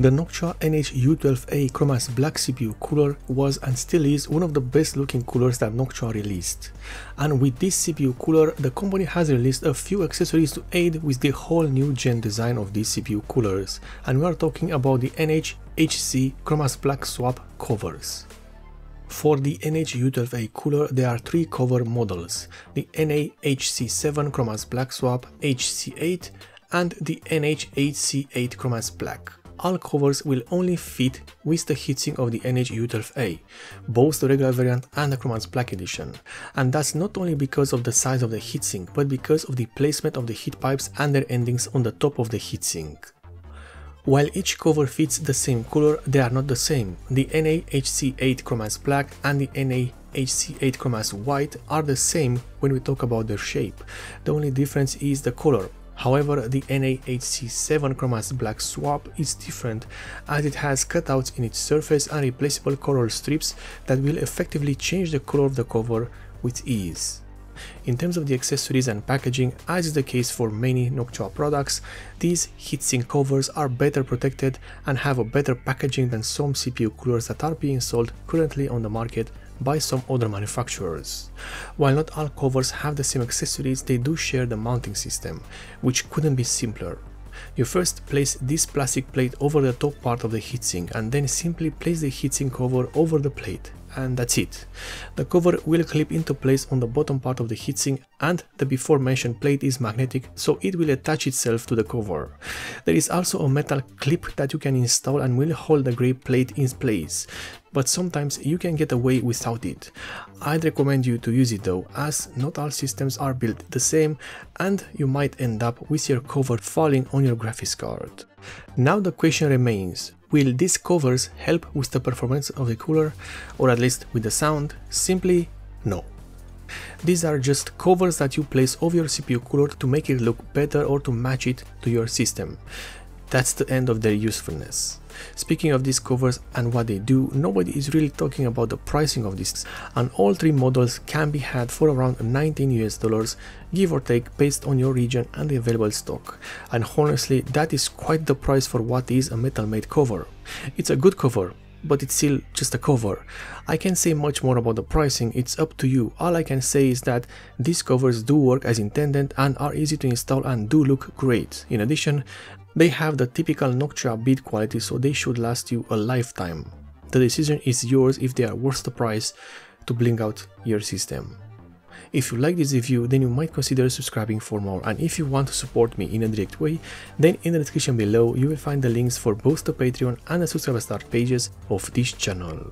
The Noctua NH-U12A Chromax.Black CPU cooler was and still is one of the best looking coolers that Noctua released. And with this CPU cooler, the company has released a few accessories to aid with the whole new gen design of these CPU coolers. And we are talking about the NH-HC chromax.black.swap covers. For the NH-U12A cooler, there are three cover models: the NH-HC7 chromax.black.swap HC8 and the NH-HC8 chromax.black. All covers will only fit with the heatsink of the NH-U12A, both the regular variant and the chromax.black edition, and that's not only because of the size of the heatsink, but because of the placement of the heat pipes and their endings on the top of the heatsink. While each cover fits the same cooler, they are not the same. The NH-HC8 chromax.black and the NH-HC8 chromax.white are the same when we talk about their shape. The only difference is the color. However, the NH-HC7 chromax.black.swap is different, as it has cutouts in its surface and replaceable color strips that will effectively change the color of the cover with ease. In terms of the accessories and packaging, as is the case for many Noctua products, these heatsink covers are better protected and have a better packaging than some CPU coolers that are being sold currently on the market by some other manufacturers. While not all covers have the same accessories, they do share the mounting system, which couldn't be simpler. You first place this plastic plate over the top part of the heatsink and then simply place the heatsink cover over the plate. And that's it. The cover will clip into place on the bottom part of the heatsink, and the before mentioned plate is magnetic, so it will attach itself to the cover. There is also a metal clip that you can install and will hold the grey plate in place, but sometimes you can get away without it. I'd recommend you to use it though, as not all systems are built the same and you might end up with your cover falling on your graphics card. Now the question remains: will these covers help with the performance of the cooler, or at least with the sound? Simply no. These are just covers that you place over your CPU cooler to make it look better or to match it to your system. That's the end of their usefulness. Speaking of these covers and what they do, nobody is really talking about the pricing of this, and all three models can be had for around $19 give or take, based on your region and the available stock. And honestly, that is quite the price for what is a metal made cover. It's a good cover, but it's still just a cover. I can't say much more about the pricing, it's up to you. All I can say is that these covers do work as intended and are easy to install and do look great. In addition, they have the typical Noctua build quality, so they should last you a lifetime. The decision is yours if they are worth the price to bling out your system. If you like this review, then you might consider subscribing for more, and if you want to support me in a direct way, then in the description below you will find the links for both the Patreon and the subscriber start pages of this channel.